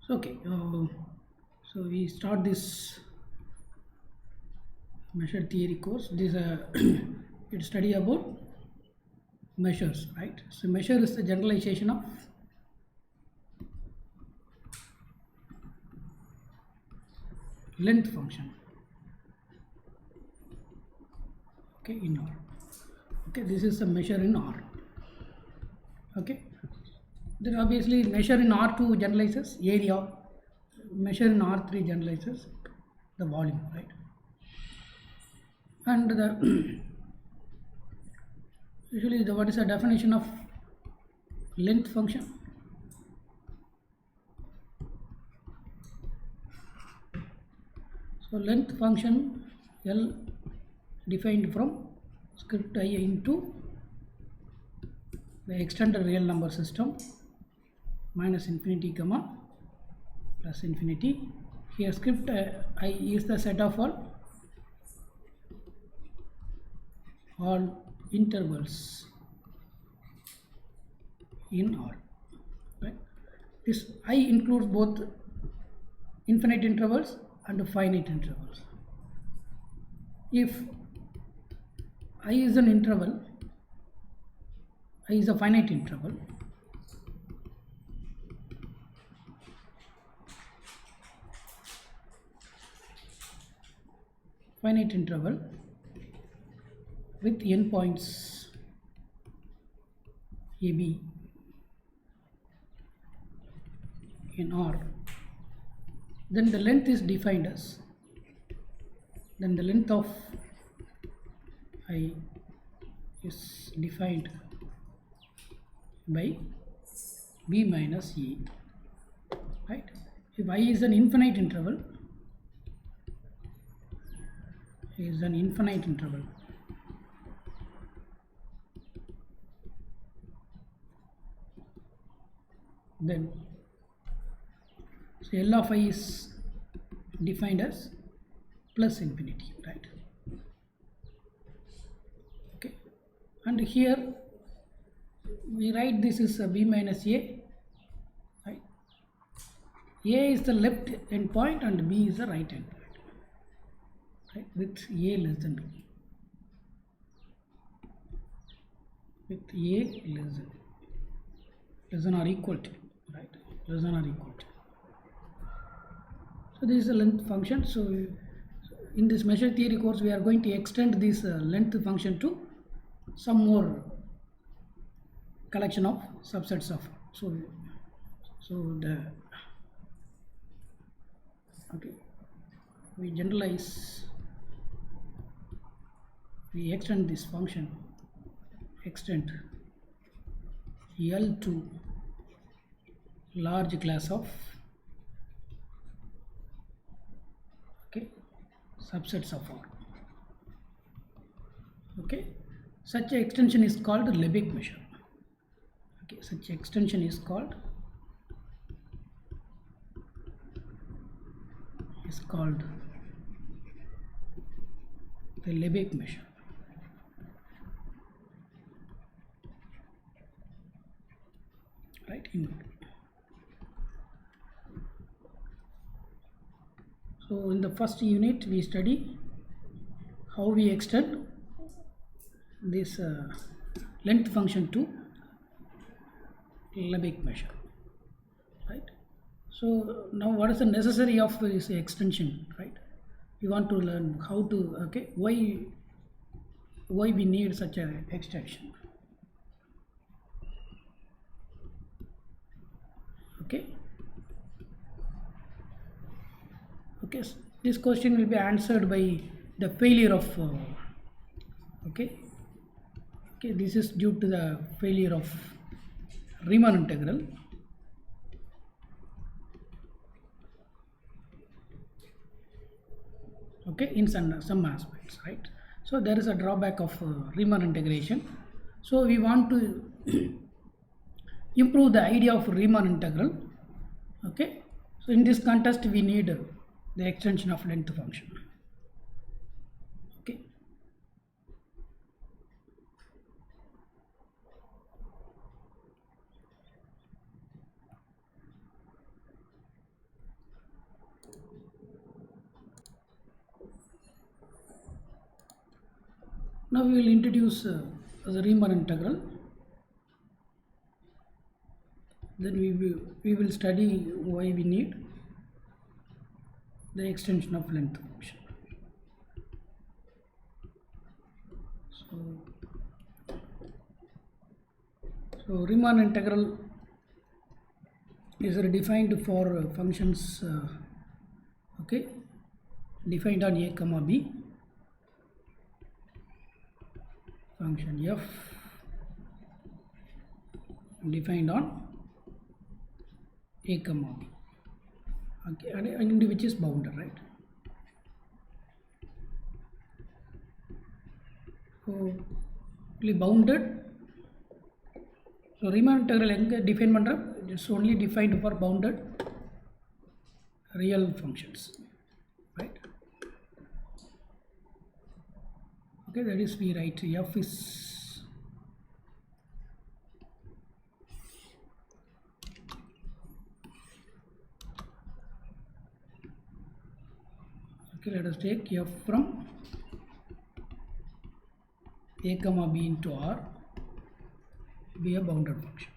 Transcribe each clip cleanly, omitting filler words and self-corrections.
Okay, so we start this measure theory course. This it study about measures, right? So measure is the generalization of length function. Okay, in R. Okay, this is a measure in R. Okay, then obviously measure in R2 generalizes area, measure in R3 generalizes the volume, right? And the usually what is the definition of length function? So length function L defined from script I into the extended real number system minus infinity comma plus infinity. Here script I is the set of all intervals in R. Right? This I includes both infinite intervals and finite intervals. If I is an interval, I is a finite interval, with endpoints AB in R, then the length is defined as, then the length of I is defined by B minus E, right? If I is an infinite interval, then so L of I is defined as plus infinity, right? Okay, and here we write this is a B minus A, right? A is the left endpoint and B is the right endpoint, right? With A less than B, less than or equal to, right? Less than or equal to. So this is a length function. So in this measure theory course, we are going to extend this length function to some more collection of subsets of. So the okay, we extend this function, extend L to large class of subsets of R. Okay, such an extension is called Lebesgue measure. Okay, such extension is called the Lebesgue measure. Right? So in the first unit we study how we extend this length function to Lebesgue measure, right? So now what is the necessary of this extension, right? We want to learn how to, why we need such an extension. Okay, this question will be answered by the failure of this is due to the failure of Riemann integral. Okay, in some aspects, right? So there is a drawback of Riemann integration. So we want to improve the idea of Riemann integral. Okay, so in this context we need the extension of length function. Okay, Now we will introduce the Riemann integral. Then we will study why we need the extension of length function. So Riemann integral is defined for functions defined on a comma b, function f defined on a comma b, okay, and which is bounded, right? So bounded. So Riemann integral enga define pandra, it's only defined for bounded real functions, right? Okay, that is we write f is okay, let us take f from a comma b into R be a bounded function.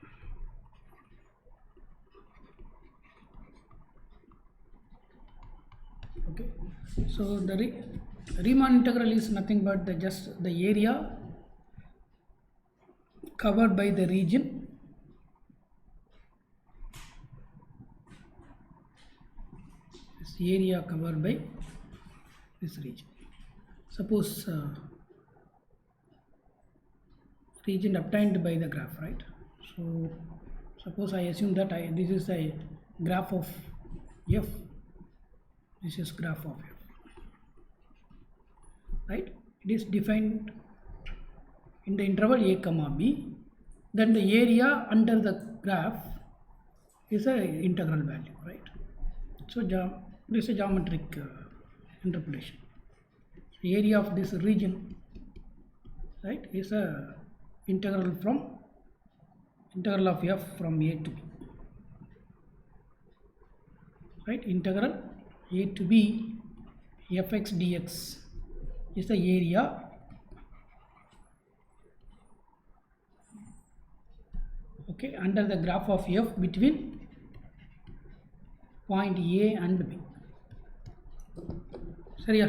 Okay, so the Riemann integral is nothing but just the area covered by the region this area covered by this region. Suppose region obtained by the graph, right? So suppose I assume that this is a graph of f, this is graph of f, right? It is defined in the interval a comma b, then the area under the graph is a integral value, right? So this is a geometric interpolation. The area of this region, right, is a integral of f from a to b, right? Integral a to b fx dx is the area okay under the graph of f between point A and B. Seriya?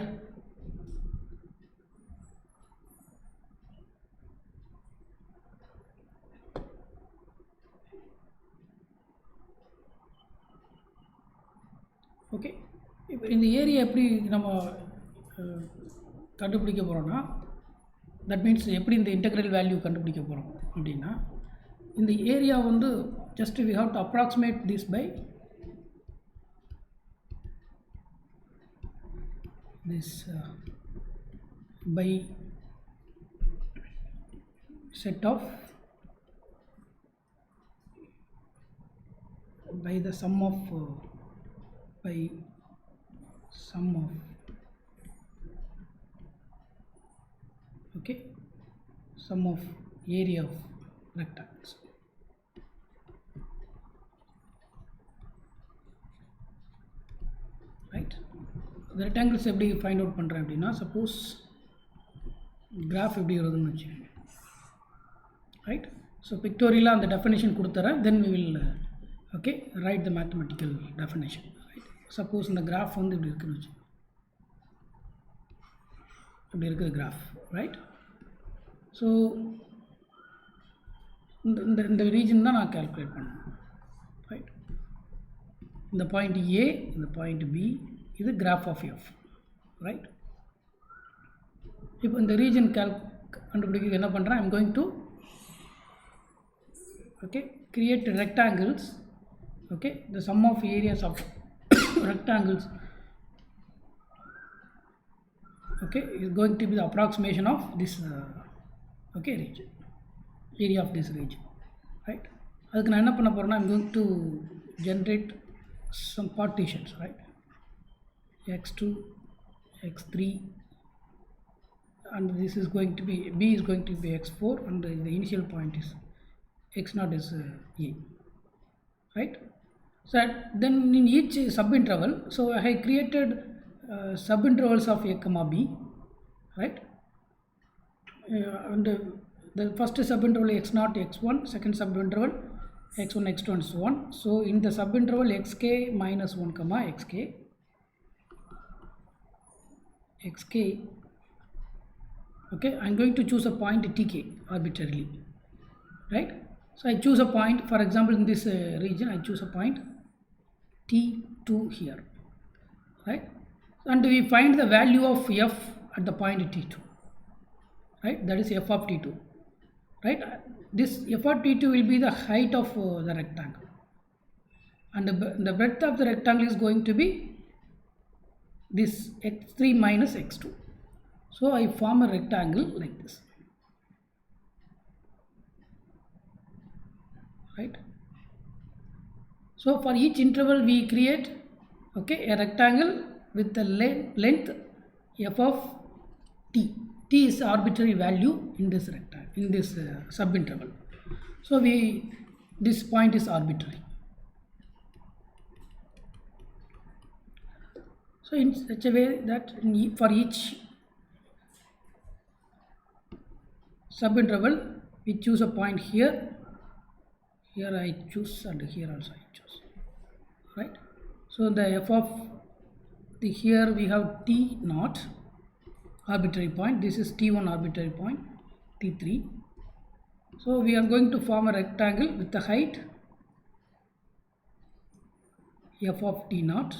Okay, in the area எப்படி நம்ம கண்டுபிடிக்க போறோம்னா, that means எப்படி இந்த integral value கண்டுபிடிக்க போறோம் அப்படினா, இந்த area வந்து just we have to approximate this by this by set of by the sum of okay, sum of area of rectangles, right? The rectangles எப்படி find out பண்றேன் அப்படினா, suppose graph எப்படி வருதுன்னு வெச்சுக்கோங்க, right? So pictorial அந்த definition கொடுத்தறேன், then we will okay write the mathematical definition, right? Suppose இந்த graph வந்து இப்படி இருக்குன்னு வெச்சுக்கோங்க, இப்படி இருக்குது graph, right? So இந்த region தான் நான் calculate பண்ணணும், right? இந்த point A, இந்த point B, இது graph of f, right? இப்போ இந்த region கண்டுபிடிக்க என்ன பண்றேன், I am going to okay create rectangles, okay, the sum of areas of rectangles okay is going to be the approximation of this okay region, area of this region, right? அதுக்கு நான் என்ன பண்ண போறேன்னா, I am going to generate some partitions, right? x2 x3 and this is going to be b is going to be x4 and the initial point is x0 is a, right? So then in each subinterval, so I created subintervals of a comma b, right? and the first subinterval x0 x1, second subinterval x1 x2 and so on. So in the subinterval xk minus 1 comma xk, okay, I'm going to choose a point tk arbitrarily, right? So I choose a point, for example in this region I choose a point t2 here, right? And we find the value of f at the point t2, right? That is f of t2, right? This f of t2 will be the height of the rectangle, and the breadth of the rectangle is going to be this x3 minus x2. So I form a rectangle like this, right? So for each interval we create, okay, a rectangle with the length f of t. T is arbitrary value in this rectangle, in this subinterval. So this point is arbitrary. So in such a way that for each subinterval we choose a point here. Here I choose, and here also I choose, right? So the f of the, here we have t naught arbitrary point, this is t1 arbitrary point, t3. So we are going to form a rectangle with the height f of t naught,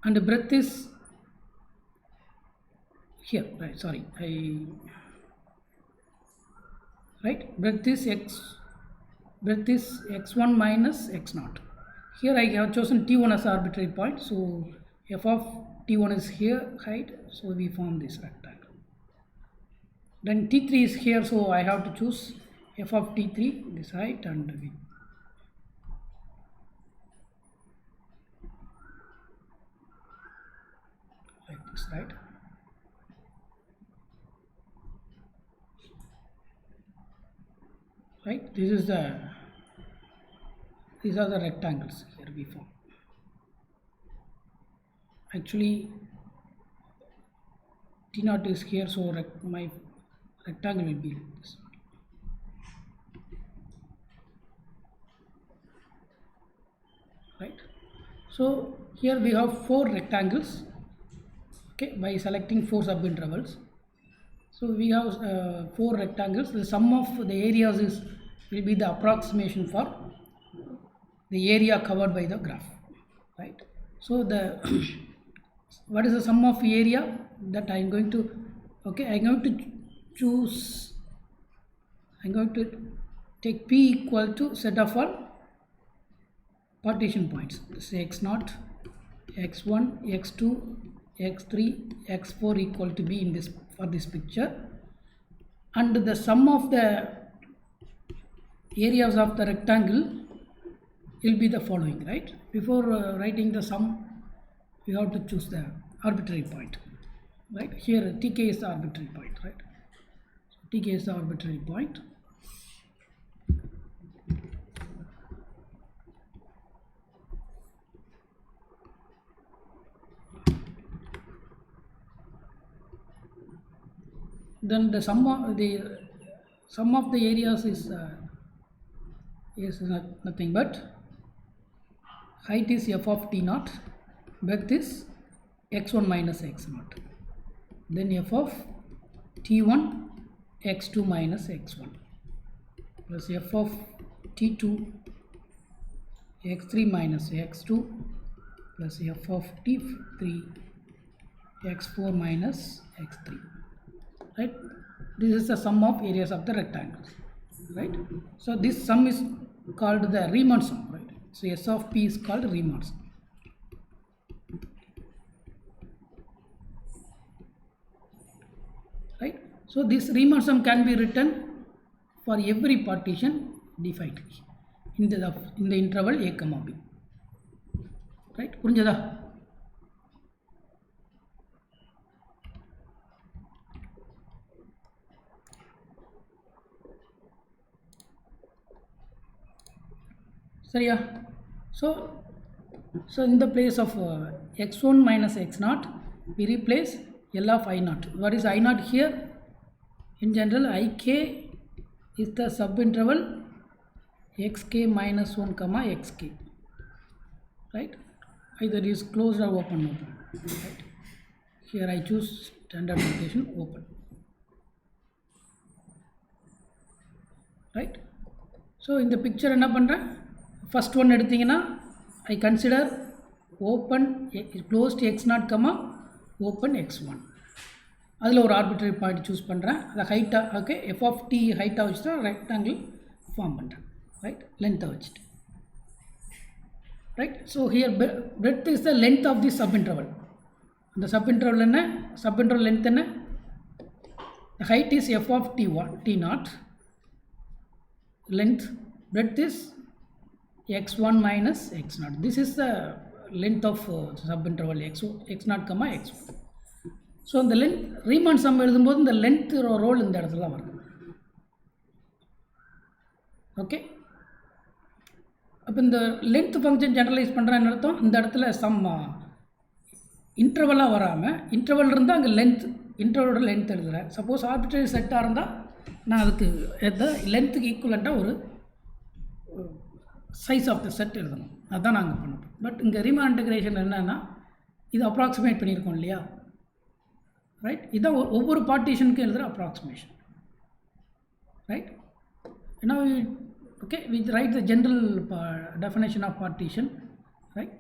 and the breadth is here, right? Sorry, right, breadth is x1 minus x0. Here I have chosen t1 as arbitrary point, so f of t1 is here height, so we form this rectangle. Then t3 is here, so I have to choose f of t3 this height, and we like this, right? Right, these are the rectangles here we form. Actually t naught is here, so my rectangle will be like this, right? So here we have 4 rectangles, okay, by selecting 4 subintervals. So we have 4 rectangles. The sum of the areas will be the approximation for the area covered by the graph, right? So the what is the sum of area that I am going to, okay, I am going to choose, I am going to take p equal to set of all partition points, say x0, x1, x2, x3, x4 equal to b in this, for this picture, and the sum of the areas of the rectangle will be the following, right? Before writing the sum, we have to choose the arbitrary point, right? Here tk is the arbitrary point, right? So tk is the arbitrary point. Then the sum of the areas is nothing but height is f of t naught, breadth is x1 minus x0, then f of t1 x2 minus x1 plus f of t2 x3 minus x2 plus f of t3 x4 minus x3, right? This is the sum of areas of the rectangles, right? So this sum is called the Riemann sum, right? So S of p is called Riemann sum, right? So this Riemann sum can be written for every partition defined in the interval a comma b, right? புரிஞ்சதா? சரியா? So in the place of x1 minus x0 we replace L of I naught. What is I naught here? In general, Ik is the subinterval xk minus 1 comma xk, right? Either it is closed or open, right? Here I choose standard notation open, right? So in the picture enna pandren, first one eduthinga I consider open closed x0 comma open x1. அதில் ஒரு arbitrary point choose பண்ணுறேன். அதை ஹைட்டாக okay F of D ஹைட்டாக வச்சுட்டு rectangle form பண்ணுறேன், right? லென்த்தை வச்சுட்டு, right? So here breadth is the length of the sub interval. அந்த சப் இன்டர்வல் என்ன? சப் இன்டர்வல் லென்த் என்ன? Height is f of t naught, length breadth is x1 minus x0. This is the length of subinterval x0 comma x1. So the length Riemann sum எழுதும்போது இந்த length role இந்த இடத்துல தான் வரும். Okay, அப்போ இந்த length function generalise பண்ணுறேன்னு அர்த்தம். இந்த இடத்துல சம் இன்டர்வலாக வராமல் இன்டர்வல் இருந்தால் அங்கே லென்த் இன்டர்வலோட லென்த் எழுதுகிறேன். சப்போஸ் ஆர்பிட்ரரி செட்டாக இருந்தால் நான் அதுக்கு லென்த்துக்கு ஈக்குவலண்ட்டாக ஒரு சைஸ் ஆஃப் த செட் எழுதணும். அதுதான் நாங்கள் பண்ணோம். பட் இங்கே ரீமான் இன்டகிரேஷன் என்னென்னா இது அப்ராக்சிமேட் பண்ணியிருக்கோம் இல்லையா, ரைட்? இதுதான் ஒவ்வொரு பார்ட்டிஷனுக்கும் எழுதுகிற அப்ராக்சிமேஷன், ரைட்? ஏன்னா okay we write the general definition of partition, right?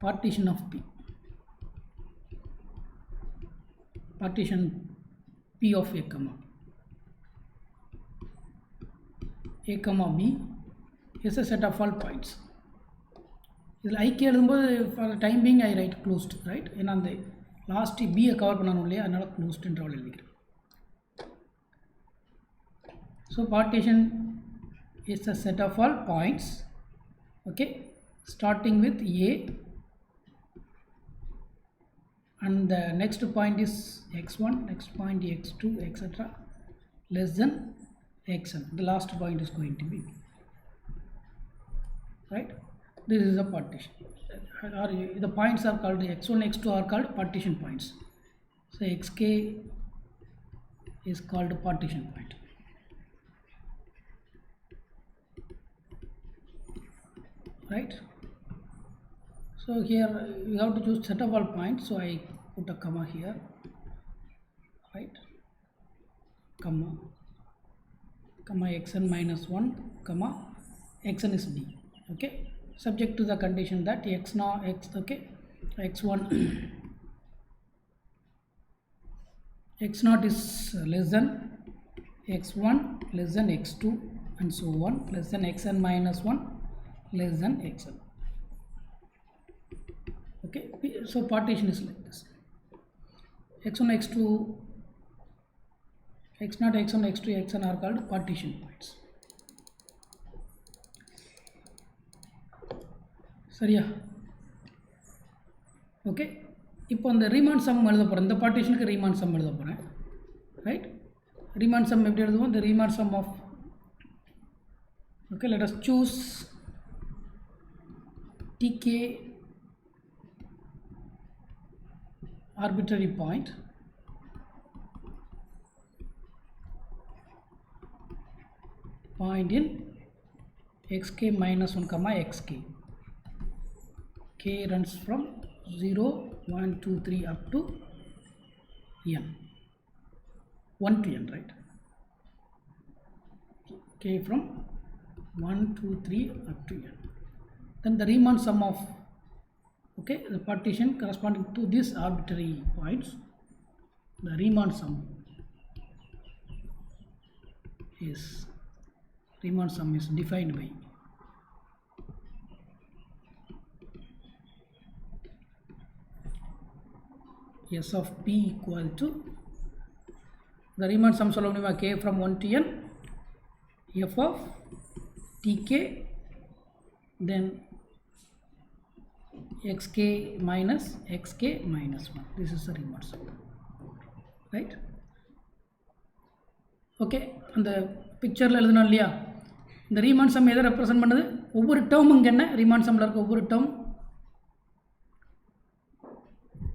Partition of P, partition P of A comma B is a set of all points. இதில் IK எழுதும்போது for the time being I write closed, right? ஏன்னா அந்த last பியை cover பண்ணணும் இல்லையா, அதனால் க்ளோஸ்டுன்ற எழுதிக்கிறேன். So partition is a set of all points, okay, starting with A and the next point is x1, next point x2, etc. less than xn. The last point is going to be B, right? This is a partition, or the points are called x1, x2 are called partition points. So xk is called a partition point. Right? So here you have to choose set of all points. So I put a comma here, right? Comma xn minus 1 comma xn is b. Okay, subject to the condition that okay, x1 x0 is less than x1 less than x2 and so on, less than xn minus 1 less than xn. Okay, so partition is like this. x1 x2 x0 x1 x2 xn are called partition points. சரியா? Okay, இப்போ அந்த Riemann some எழுத போகிறேன். இந்த பார்ட்டிஷனுக்கு Riemann some எழுத போகிறேன், right? Riemann some எப்படி எழுதுவோம்? இந்த Riemann sum of, okay, let us choose tk arbitrary point in xk minus 1 comma xk. K runs from 0, 1, 2, 3 up to n, 1 to n, right? K from 1, 2, 3 up to n. Then the Riemann sum of, okay, the partition corresponding to these arbitrary points, the Riemann sum is defined by S of P equal to the Riemann sum solvable K from 1 to n, f of tk, then xk minus 1. This is the Riemann sum, right? Okay, அந்த பிக்சரில் எழுதணும் இல்லையா, இந்த Riemann some எதை represent பண்ணுது? ஒவ்வொரு term இங்கே என்ன ரீமான் சம்மில் இருக்க ஒவ்வொரு டேர்ம்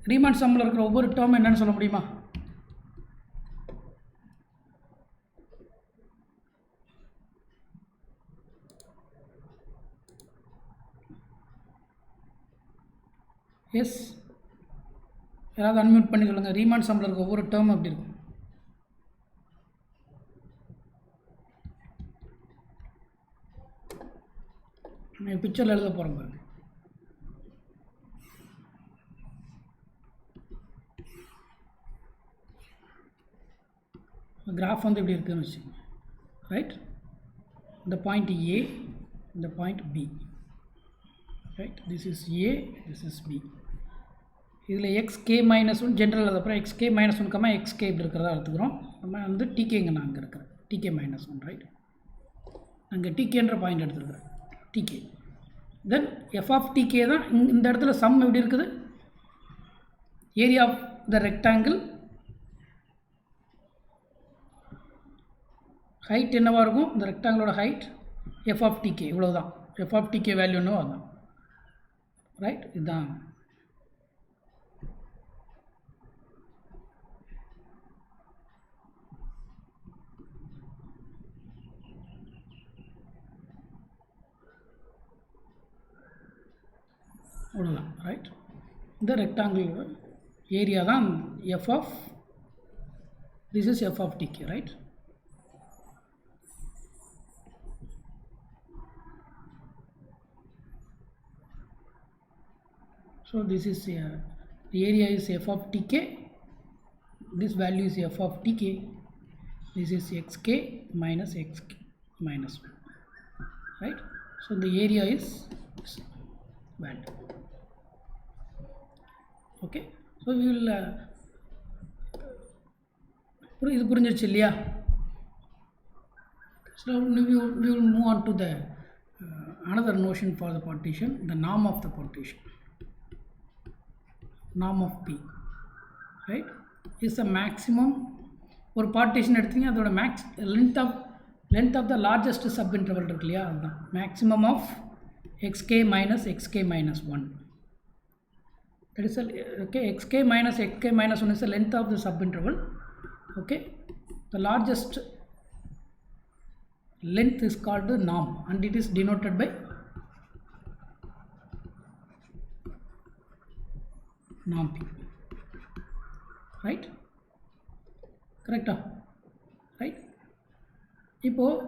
ரீமான் சம்மில் இருக்கிற ஒவ்வொரு டேர்ம் என்னன்னு சொல்ல முடியுமா? எஸ், யாராவது அன்மியூட் பண்ணி சொல்லுங்கள். ரீமான் சம்மில் இருக்க ஒவ்வொரு டேர்ம் எப்படி இருக்கும்? நான் பிக்சரில் எழுத போகிறேன் பாருங்க. கிராஃப் வந்து இப்படி இருக்குதுன்னு வச்சுக்கோங்க. ரைட், இந்த பாயிண்ட் ஏ, இந்த point B. Right, this is A, this is B. இதில் எக்ஸ்கே மைனஸ் ஒன் ஜென்ரல் அப்புறம் எக்ஸ்கே மைனஸ் ஒன்கமா எக்ஸ்கே இப்படி இருக்கிறதா எடுத்துக்கிறோம். நம்ம வந்து டிகேங்க நான் அங்கே இருக்கிறேன், டிகே மைனஸ் ஒன். ரைட், அங்கே டிகேன்ற பாயிண்ட் எடுத்துருக்குறேன், t k. Then f of t k தான் இந்த இடத்துல சம் எப்படி இருக்குது? Area of the rectangle height என்னவாக இருக்கும்? இந்த ரெக்டாங்கிளோட ஹைட் எஃப் ஆஃப் டிகே, இவ்வளோ தான். எஃப் ஆஃப் டிகே வேல்யூ என்னவோ அதுதான். ரைட், இதுதான். அவ்வளோதான். ரைட், இந்த ரெக்டாங்கிள் ஏரியா தான் f of, this is f of t k. Right, so this is the area is f of tk, this value is f of tk, this is xk minus xk minus 1. Right, so the area is this value. Okay, so we will இது புரிஞ்சிருச்சு இல்லையா? So we will move on to the another notion for the partition, the norm of the partition. Norm of P, right, is the maximum. ஒரு partition எடுத்தீங்க, அதோட max length of the largest sub interval இருக்கு இல்லையா, அதுதான் maximum of xk minus xk minus 1. That is okay, xk minus xk minus 1 is the length of the sub interval. Okay, the largest length is called the norm and it is denoted by norm P. Right, correct? Right, இப்போது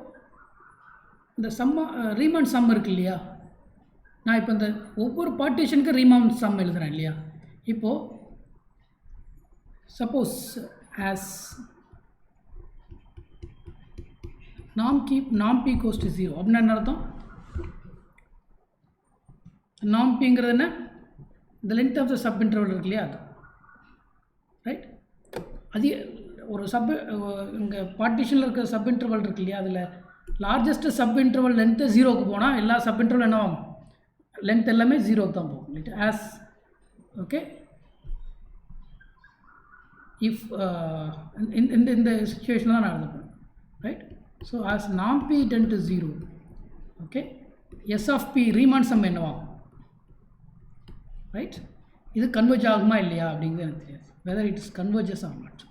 இந்த Riemann some இருக்கு இல்லையா, நான் இப்போ இந்த ஒவ்வொரு பார்ட்டிஷனுக்கு Riemann some எழுதுகிறேன் இல்லையா. இப்போது suppose as norm P goes to 0 அப்படின்னா என்ன அர்த்தம்? norm Pங்கிறது என்ன? the length of the sub interval இருக்கு இல்லையா, அது. ரைட், அது ஒரு இங்கே பார்ட்டிஷனில் இருக்கிற சப் இன்டர்வல் இருக்கு இல்லையா, அதில் லார்ஜஸ்ட் சப் இன்டர்வல் லென்த்து 0க்கு போனால் எல்லா சப் இன்டர்வல் என்ன ஆகும்? லென்த் எல்லாமே 0க்கு தான் போகும். ரைட், ஆஸ் ஓகே, இஃப் இந்த சிச்சுவேஷனில் தான் நான் எழுதுப்பேன். Right, so as norm P tend to 0, okay, S of P Riemann sum என்னவாகும்? ரைட், இது கன்வர்ஜ் ஆகுமா இல்லையா அப்படிங்கிறது எனக்கு தெரியாது. Whether it is converges or not.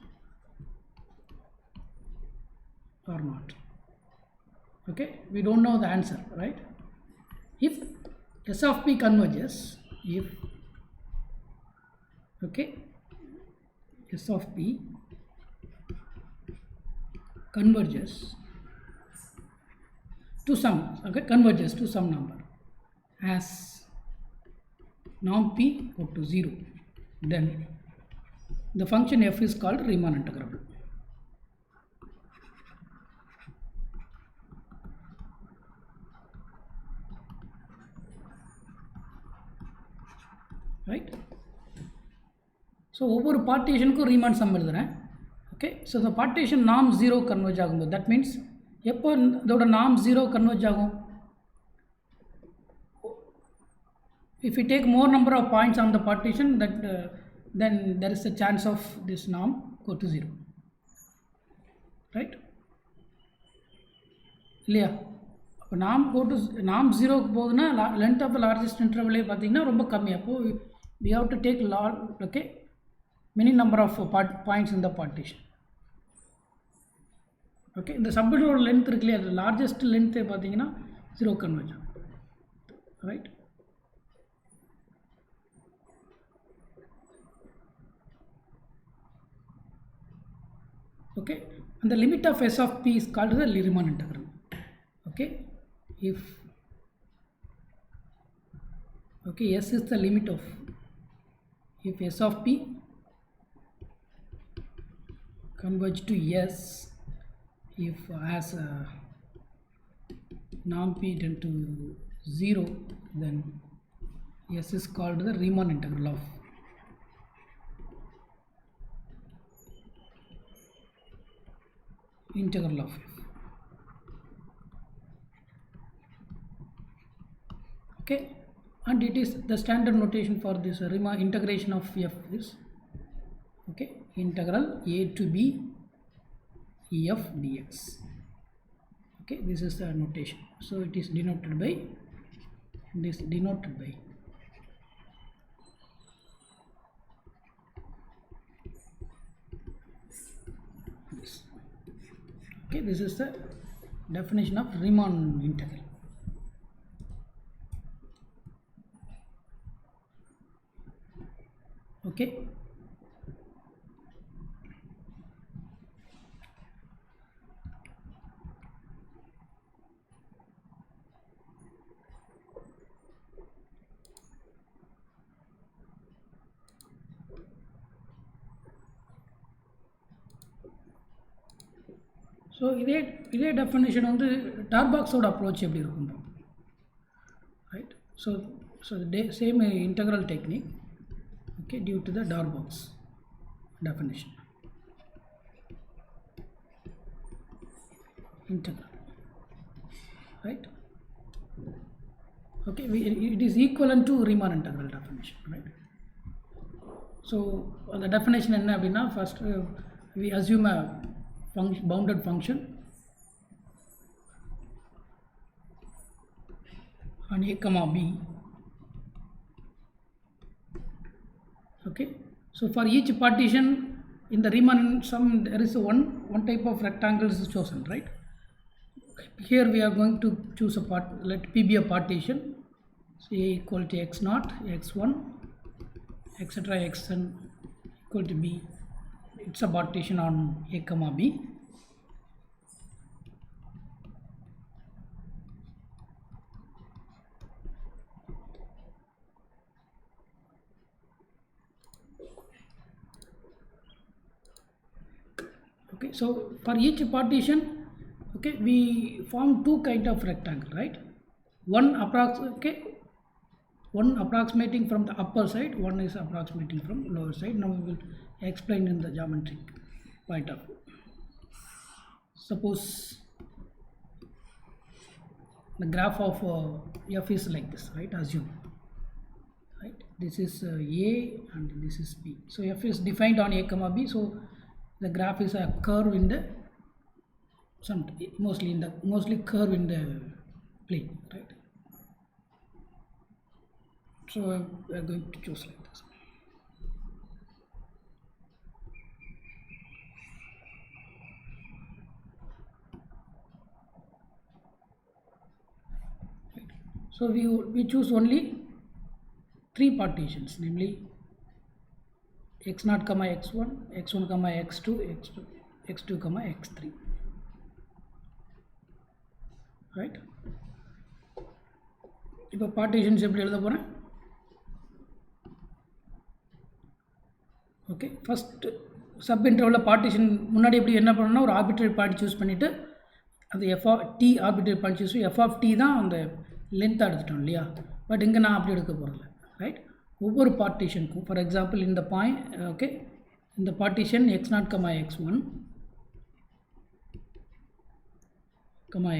Okay, we don't know the answer, right? If S of P converges, if okay, S of P converges to some, okay, converges to some number as norm P go to 0, then the function f is called Riemann integrable. Right, so ஒவ்வொரு பார்ட்டிஷனுக்கும் Riemann some எழுதுறேன். Okay, so இந்த partition norm 0 converge ஆகும்போது, that means எப்போ இதோட norm 0 converge ஆகும்? If you take more number of points on the partition, that then there is a chance of this norm go to 0. Right, இல்லையா? அப்போ norm 0க்கு போகுதுன்னா length of the largest இன்டர்வலே பார்த்தீங்கன்னா ரொம்ப கம்மி. அப்போது we have to take okay, many number of points in the partition. Okay, இந்த சப்மிட்டோட length இருக்கு இல்லையா, அது லார்ஜஸ்ட் லென்த்து பார்த்தீங்கன்னா 0 converge, right? Okay, and the limit of S of p is called the Riemann integral. Okay, if okay, S is the limit of, if S of p converge to S, if as norm p tend to 0, then S is called the Riemann integral of f. Okay, and it is the standard notation for this Riemann integration of f is, okay, integral a to b f dx. Okay, this is the notation. So it is denoted by this, denoted by this. Okay, this is the definition of Riemann integral. Okay, so இதே definition வந்து டார்பாக்ஸோட approach எப்படி இருக்கும், right? So same integral technique, okay, due to the Darbox definition. Integral, right? Okay, it is equivalent to Riemann integral definition, right? So the definition enna appadina, first we assume a bounded function on a comma b. Okay, so for each partition in the Riemann sum there is one type of rectangle is chosen, right? Here we are going to choose a part, let p be a partition, so a equal to x0, x1, etc., xn equal to b. It's a partition on a comma b. Okay, so for each partition, okay, we form two kind of rectangle, right? One approximating from the upper side, one is approximating from lower side. Now we will explain in the geometric point of view. Suppose the graph of f is like this, right? Assume, right? This is a and this is b. So f is defined on a comma b. So the graph is a curve in the mostly curve in the plane, right? So we are going to choose like this. Right. So we choose only three partitions, namely x0, x1, x1, x2, x2, x3, right? இப்போ partitions எப்படி எழுத போகிறேன்? Okay, first sub இன்டர்வலில் partition முன்னாடி எப்படி என்ன பண்ணணும்னா ஒரு arbitrary point choose பண்ணிவிட்டு அந்த t arbitrary point choose t தான் அந்த லென்த்தாக எடுத்துட்டோம் இல்லையா? பட் இங்கே நான் அப்படி எடுக்க போகிறதில்ல, ரைட்? ஒவ்வொரு பார்ட்டிஷனுக்கும், ஃபார் எக்ஸாம்பிள் இந்த பாயிண்ட், ஓகே, இந்த partition x0, x1,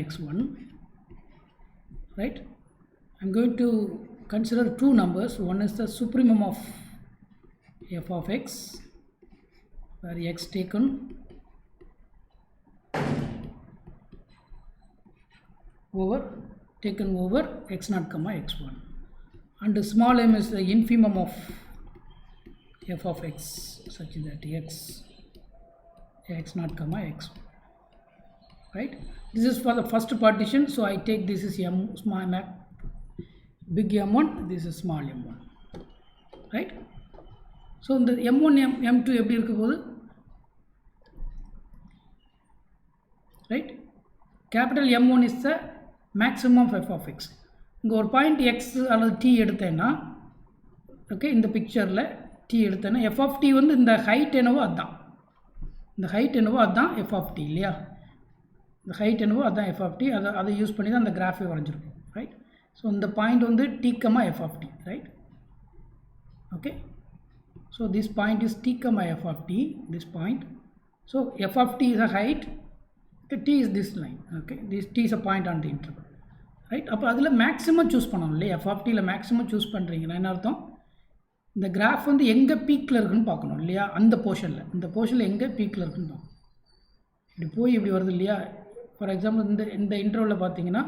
x1, right? I'm going to consider two numbers. One is the supremum of f of x, where x taken over x0, x1, and the small m is the infimum of f of x such that x naught comma x, right? This is for the first partition, so I take this is m small map big m1, this is small m1, right? So இந்த m1 m2 எப்படி இருக்க போகுது, right? Capital M1 is the maximum of f of x. இங்கே ஒரு point x அல்லது t எடுத்தேன்னா, okay, இந்த பிக்சரில் t எடுத்தேன்னா f of t வந்து இந்த ஹைட் என்னவோ அதுதான், இந்த ஹைட் என்னவோ அதுதான் f of t இல்லையா, இந்த ஹைட் என்னவோ அதுதான் f of t, அதை யூஸ் பண்ணி தான் அந்த கிராஃபை வரைஞ்சிருக்கும், ரைட்? ஸோ இந்த பாயிண்ட் வந்து t, f of t, right? Okay, so this point is t, f of t, this point. So f of t is a height, okay, t is this line, okay, this t is a point on the interval, right? அப்போ அதில் maximum choose பண்ணணும் இல்லையா, f of tயில் maximum choose பண்ணுறீங்கன்னா என்ன அர்த்தம், இந்த graph வந்து எங்கே பீக்கில் இருக்குன்னு பார்க்கணும் இல்லையா, அந்த போர்ஷனில், இந்த போர்ஷனில் எங்கே பீக்கில் இருக்குன்னு பார்க்கணும். இப்படி போய் இப்படி வருது இல்லையா, ஃபார் எக்ஸாம்பிள் இந்த இன்டர்வலில் பார்த்தீங்கன்னா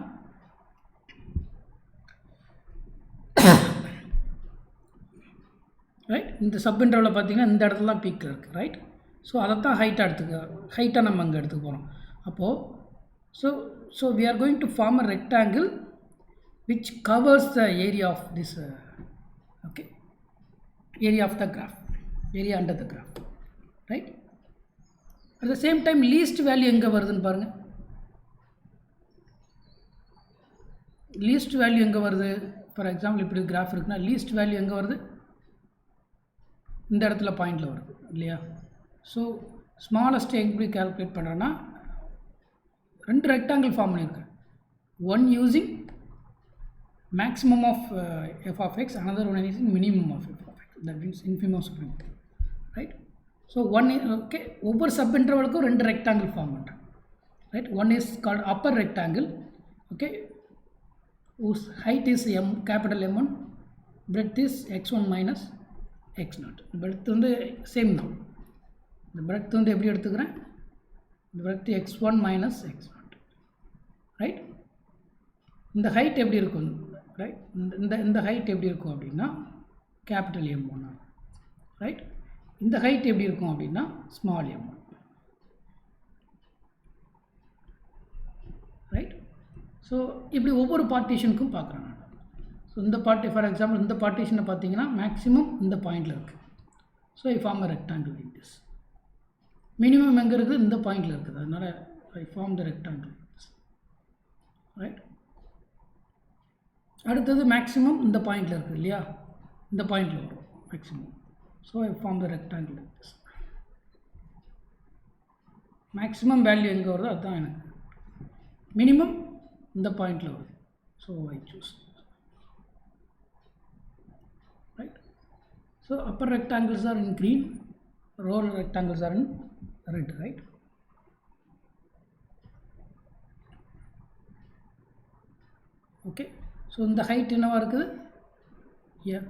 ரைட், இந்த சப் இன்டர்வலில் பார்த்தீங்கன்னா இந்த இடத்துல தான் பீக்கில் இருக்குது, ரைட்? ஸோ அதை தான் ஹைட்டாக நம்ம அங்கே எடுத்துக்க போகிறோம். அப்போது so we are going to form a rectangle which covers the area of this okay, area of the graph, area under the graph, right? At the same time least value எங்கே வருதுன்னு பாருங்கள், லீஸ்ட் வேல்யூ எங்கே வருது, for example இப்படி graph இருக்குன்னா least value எங்கே வருது, இந்த இடத்துல பாயிண்டில் வருது இல்லையா. ஸோ ஸ்மாலஸ்ட் எப்படி கால்குலேட் பண்ணுறேன்னா, ரெண்டு ரெக்டாங்கிள் ஃபார்ம் பண்ணியிருக்கேன், one using maximum of f of x, another one is minimum of f of x, that means infimum supreme, right? So one okay, ஒவ்வொரு சப் இன்டர்வலுக்கும் ரெண்டு ரெக்டாங்கிள் ஃபார்ம் பண்ணுறேன், right? One is called upper rectangle, okay, whose height is m, capital M1, breadth is x1 minus x0. breadth வந்து same தான், இந்த breadth வந்து எப்படி எடுத்துக்கிறேன், இந்த breadth x1 minus x0, right? இந்த ஹைட் எப்படி இருக்கும், ரைட்? இந்த ஹைட் எப்படி இருக்கும் அப்படின்னா கேபிட்டல் M1, ரைட்? இந்த ஹைட் எப்படி இருக்கும் அப்படின்னா ஸ்மால் m1, ரைட்? ஸோ இப்படி ஒவ்வொரு பார்ட்டிஷனுக்கும் பார்க்குறேன் நான். ஸோ இந்த ஃபார் எக்ஸாம்பிள் இந்த பார்ட்டிஷனை பார்த்தீங்கன்னா மேக்ஸிமம் இந்த பாயிண்டில் இருக்குது, so I form a rectangle in this. Minimum எங்கே இருக்குது, இந்த பாயிண்டில் இருக்குது, அதனால் I form the rectangle, right? அடுத்தது மேக்ஸிமம் இந்த பாயிண்டில் இருக்குது இல்லையா, இந்த பாயிண்டில் வரும் maximum, so I form the rectangle in this. Maximum value எங்கே வருதோ அதுதான் எனக்கு, மினிமம் இந்த பாயிண்டில் வருது, so I choose, right? So upper rectangles are in green, lower rectangles are in red, right? Okay, so இந்த height என்னவா இருக்குது,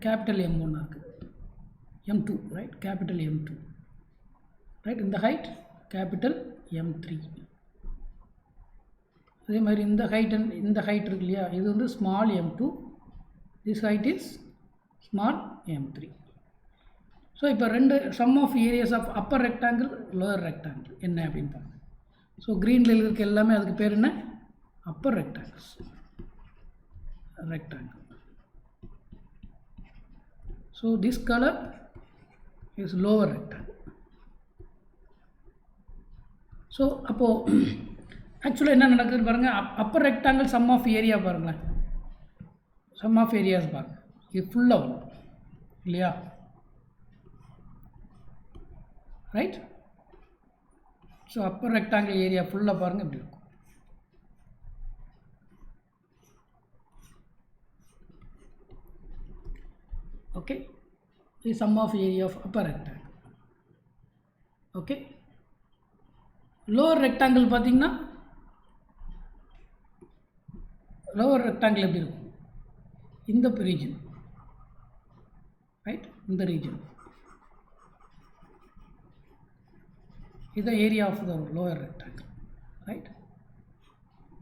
capital M1 இருக்குது, M2, right? Capital M2, right? இந்த height capital M3. அதே மாதிரி இந்த ஹைட் இருக்கு இல்லையா, இது வந்து small m2, this height is small m3. So இப்போ ரெண்டு sum of areas of upper rectangle lower rectangle என்ன அப்படின்னு பாருங்கள். ஸோ க்ரீனில் இருக்க எல்லாமே அதுக்கு பேர் என்ன, upper rectangles, rectangle. So this colour is lower rectangle. So அப்போது ஆக்சுவலாக என்ன நடக்குதுன்னு பாருங்கள், upper rectangle sum of area பாருங்களேன், சம் ஆஃப் ஏரியாஸ் பாருங்கள், இது ஃபுல்லாக வரும் இல்லையா, right? So upper rectangle area ஃபுல்லாக பாருங்கள் இப்படி இருக்கும். ஓகே, இது sum of area of upper rectangle. Okay, lower rectangle பார்த்தீங்கன்னா லோவர் ரெக்டாங்கிள் எப்படி இருக்கும், இந்த ரீஜன், ரைட்? இந்த region is the area of the lower rectangle, right?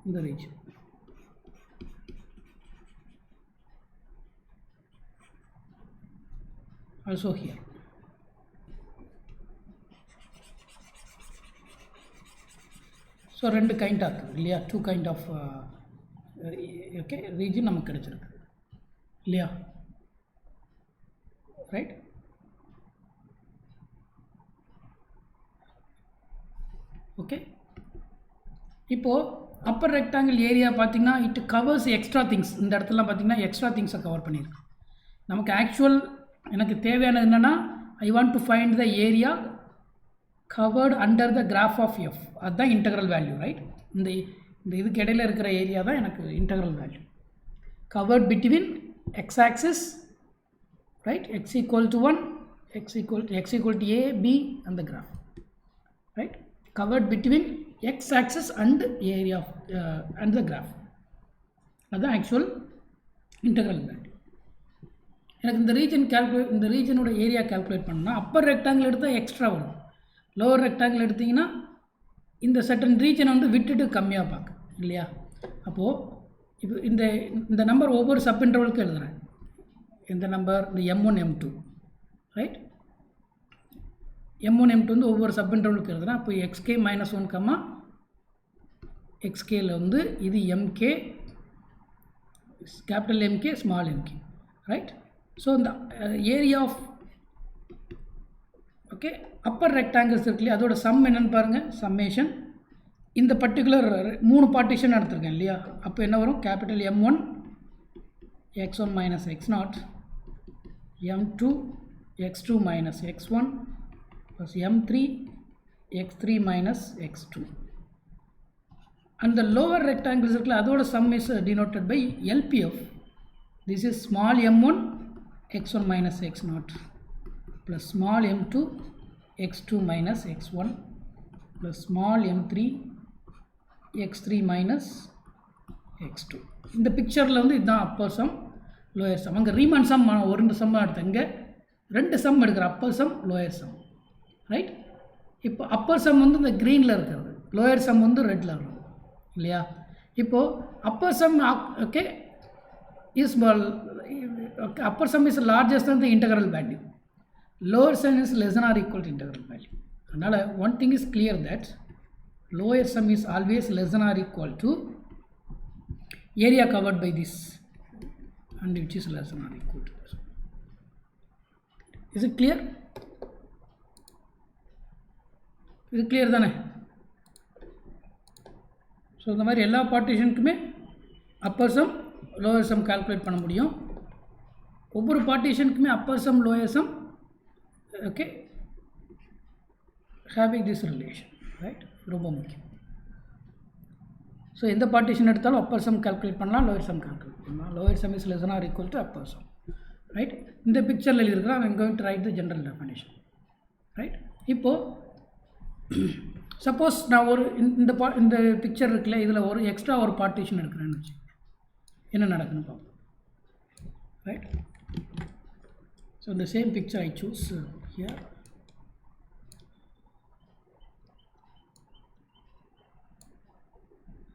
In the region. Also here, so 2 கைண்டாக இருக்குது இல்லையா, 2 கைண்ட் ஆஃப் ஓகே ரீஜன் நமக்கு கிடச்சிருக்கு இல்லையா, ரைட். ஓகே, இப்போது அப்பர் ரெக்டாங்கிள் ஏரியா பார்த்திங்கன்னா இட் கவர்ஸ் எக்ஸ்ட்ரா திங்ஸ். இந்த இடத்துலாம் பார்த்திங்கன்னா எக்ஸ்ட்ரா திங்ஸை கவர் பண்ணியிருக்கு. நமக்கு ஆக்சுவல் எனக்கு தேவையானது என்னென்னா I want to find the area covered under the graph of f. அதுதான் இன்டெக்ரல் வேல்யூ, ரைட். இந்த இதுக்கு இடையில் இருக்கிற ஏரியா தான் எனக்கு integral value. Covered between x axis, right, x equal to 1, x equal to a b அந்த graph, right. covered between x axis and area of and the graph. அதுதான் actual integral value. எனக்கு இந்த ரீஜனோட area calculate பண்ணால் Appar rectangle எடுத்தால் extra வரும். Lower rectangle எடுத்திங்கன்னா இந்த certain ரீஜனை வந்து விட்டுட்டு கம்மியாக பார்க்க இல்லையா. அப்போது இப்போ இந்த நம்பர் ஒவ்வொரு சப் இன்டர்வலுக்கும் எழுதுகிறேன். இந்த நம்பர் இந்த M1 M2, right. M1 M2 வந்து ஒவ்வொரு சப் இன்டர்வலுக்கு எழுதுகிறேன். அப்போ xk -1, xkல வந்து இது mk, capital mk, small mk, right. So இந்த area of okay upper rectangles இருக்கு இல்லையா, அதோட சம் என்னென்னு பாருங்கள், சம்மேஷன். இந்த பர்டிகுலர் 3 பார்ட்டிஷன் எடுத்துருக்கேன் இல்லையா. அப்போ என்ன வரும், capital M1 x1 - x0, M2 x2 - x1 plus M3 x3 - x2. And the lower rectangles இருக்குல்ல, அதோட sum is denoted by LPF. This is small m1 x1 - x0 plus small m2 x2 - x1 plus small m3 x3 - x2. இந்த பிக்சரில் வந்து இதுதான் upper sum lower some. அங்கே Riemann some ஒரு 2 some எடுத்தேன், இங்கே 2 சம் எடுக்கிற, Appar sum lower some, right. இப்போ அப்பர் சம் வந்து இந்த க்ரீனில் இருக்கிறது, லோயர் சம் வந்து ரெட்டில் இருக்கிறது இல்லையா. இப்போது upper sum okay is upper sum is largest than the integral value. Lower sum is less than or equal to integral value. அதனால் one thing is clear that lower sum is always less than or equal to area covered by this, and which is less than or equal to this. Is it clear? இது clear தானே. So இந்த மாதிரி எல்லா பார்ட்டிஷனுக்குமே upper sum lower sum calculate பண்ண முடியும். ஒவ்வொரு பார்ட்டிஷனுக்குமே upper sum lower sum okay having this relation, right. ரொம்ப முக்கியம். ஸோ எந்த பார்ட்டிஷன் எடுத்தாலும் அப்பர் சம் கால்குலேட் பண்ணலாம், லோயர் சம் கால்குலேட் பண்ணலாம். Lower sum is less than or equal to upper sum, right. இந்த பிக்சரில் எழுதியிருக்கிறேன், I am going to write the general definition, right. இப்போது சப்போஸ் நான் ஒரு இந்த பிக்சர் இருக்குல்ல, இதில் ஒரு எக்ஸ்ட்ரா ஒரு பார்ட்டிஷன் எடுக்கிறேன்னு வச்சு என்ன நடக்குன்னு பார்ப்போம், ரைட். ஸோ இந்த same picture I choose here.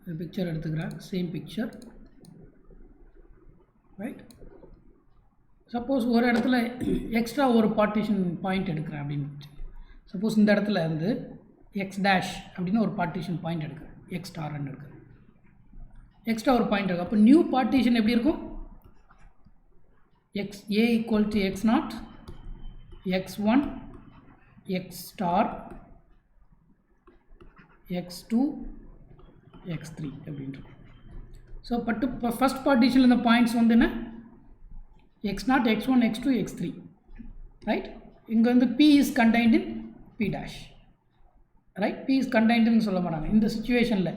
இந்த பிக்சர் எடுத்துக்கிறேன், சேம் பிக்சர், ரைட். சப்போஸ் ஒரு இடத்துல எக்ஸ்ட்ரா ஒரு பார்ட்டிஷன் பாயிண்ட் எடுக்கிறேன் அப்படின்னு, சப்போஸ் இந்த இடத்துல இருந்து எக்ஸ் டேஷ் அப்படின்னு ஒரு பார்ட்டிஷன் பாயிண்ட் எடுக்கிறேன், எக்ஸ் ஸ்டார்ன்னு எடுக்கிறேன், எக்ஸ்ட்ரா ஒரு பாயிண்ட் இருக்குது. அப்போ நியூ பார்ட்டிஷன் எப்படி இருக்கும், X A equal to x0, x1, x star, x2, x3 அப்படின்றது. ஸோ ஃபஸ்ட் பார்ட்டிஷனில் இந்த பாயிண்ட்ஸ் வந்து என்ன, x0, x1, x2, x3, right. இங்கே வந்து p is contained in p dash, right. p is contained in சொல்ல மாட்டாங்க இந்த சிச்சுவேஷனில்.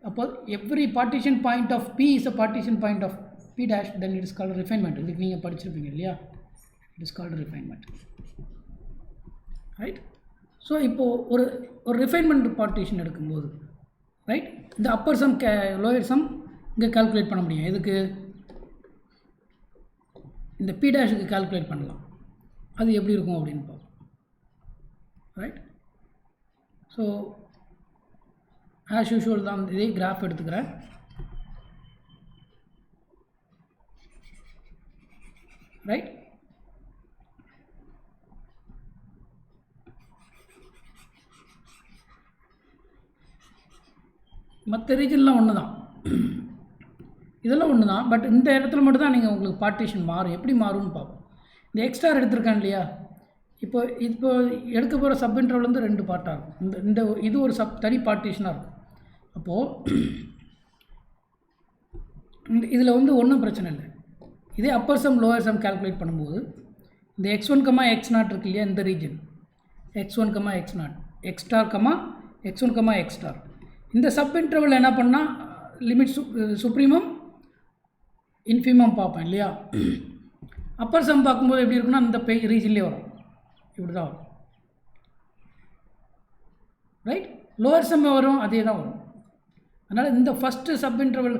அப்போ every partition point of p is a partition point of p dash, then it is called refinement. இதுக்கு நீங்கள் படிச்சிருப்பீங்க இல்லையா, it is called refinement, right. So இப்போது ஒரு ரிஃபைன்மெண்ட் பார்ட்டிஷன் எடுக்கும்போது, ரைட், இந்த அப்பர் சம் லோயர் சம் இங்கே கால்குலேட் பண்ண முடியும். எதுக்கு, இந்த p டேஷுக்கு கால்குலேட் பண்ணலாம். அது எப்படி இருக்கும் அப்படின்னு பார்ப்போம், ரைட். ஸோ ஆஸ் யூஷுவல் தான் இதே கிராஃப் எடுத்துக்கிறேன், ரைட். மற்ற ரீஜன்லாம் ஒன்று தான், இதெல்லாம் ஒன்று தான். பட் இந்த இடத்துல மட்டும் தான் நீங்கள் உங்களுக்கு பார்ட்டிஷன் மாறும். எப்படி மாறும்னு பார்ப்போம். இந்த எக்ஸ்ட்ரா எடுத்திருக்கான் இல்லையா, இப்போ எடுக்க போகிற சப் இன்டர்வல் வந்து 2 பார்ட்டாக இருக்கும். இந்த இது ஒரு தனி பார்ட்டிஷனாக இருக்கும். அப்போது இதில் வந்து ஒன்றும் பிரச்சனை இல்லை. இதே Appar sum lower sum calculate பண்ணும்போது இந்த x1, x0 இருக்கு இல்லையா, இந்த region x1, x0, x star, x1, x star, இந்த சப் இன்டர்வல் என்ன பண்ணால் லிமிட் சுப்ரீமம் இன்ஃபிமம் பார்ப்பேன் இல்லையா. அப்பர் சம் பார்க்கும்போது எப்படி இருக்குன்னா இந்த ரீஜன்லேயே வரும், இப்படி தான் வரும். ரைட், லோயர் சம் வரும், அதே தான் வரும். அதனால் இந்த ஃபஸ்ட்டு சப் இன்டர்வல்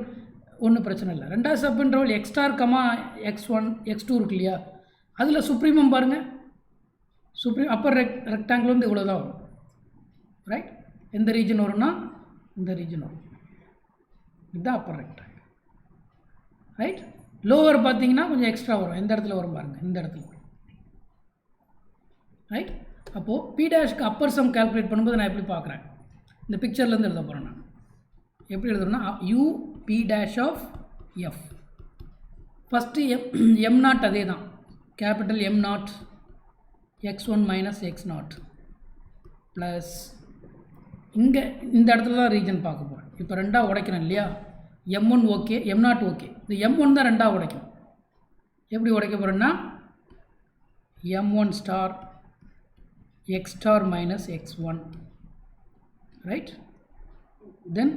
ஒன்றும் பிரச்சனை இல்லை. ரெண்டாவது sub interval x star, x1, x2 இருக்கு இல்லையா, அதில் சுப்ரீமம் பாருங்கள், அப்பர் ரெக்டாங்கிள் வந்து இவ்வளோ தான் வரும். ரைட், எந்த ரீஜன் வரும்னா இந்த ரீஜன் வரும், இதுதான் அப்பர் ரெக்டாங்கிள். ரைட், லோவர் பார்த்தீங்கன்னா கொஞ்சம் எக்ஸ்ட்ரா வரும். எந்த இடத்துல வரும் பாருங்கள், இந்த இடத்துல வரும். ரைட், அப்போது P' அப்பர் சம் கால்குலேட் பண்ணும்போது நான் எப்படி பார்க்குறேன், இந்த பிக்சர்லேருந்து எழுத போகிறேன். நான் எப்படி எழுதுறேன்னா UP' of F. First M0 அதே தான், capital M0 x1 minus x0 plus இங்கே இந்த இடத்துல தான் ரீஜன் பார்க்க போகிறேன். இப்போ ரெண்டாக உடைக்கிறேன் இல்லையா, M1 ஓகே, M0 ஓகே, இந்த M1 தான் ரெண்டாக உடைக்கும். எப்படி உடைக்க போகிறேன்னா M1 star x star minus x1, right, then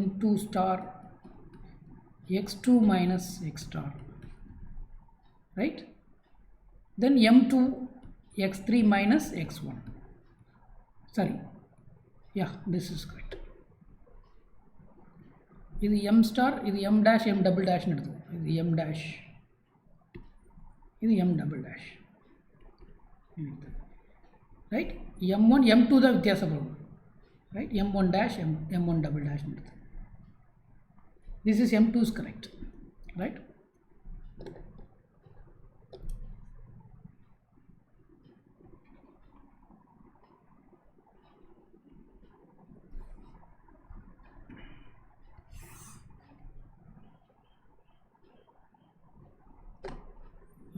M2 star x2 minus x star, right, then M2 x3 minus x1, sorry, yeah, this is correct. இது M star, இது M dash, M double dash னு எடுத்துக்கோ. இது M dash, இது M double dash, right, M1 M2 தான் வித்தியாசப்படும். Right, M1 dash, M1 double dash. This is M2 is correct, right?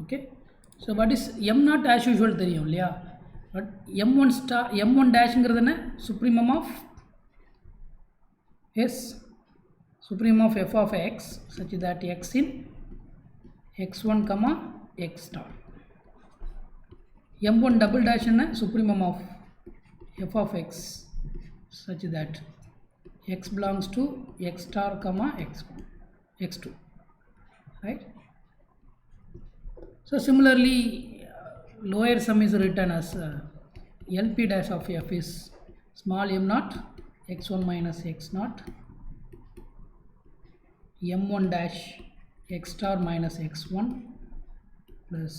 Okay, so what is M0 as usual தெரியும் இல்லையா, but M1 star, M1 dash ங்கிறது என்ன, supremum of S, supremum of f of x such that x in x1, x star. M1 double dash என்ன, supremum of f of x such that x belongs to x star, x1, x2, right? So similarly, lower sum is written as LP dash of f is small m0 x1 minus x0 m1 dash x star minus x1 plus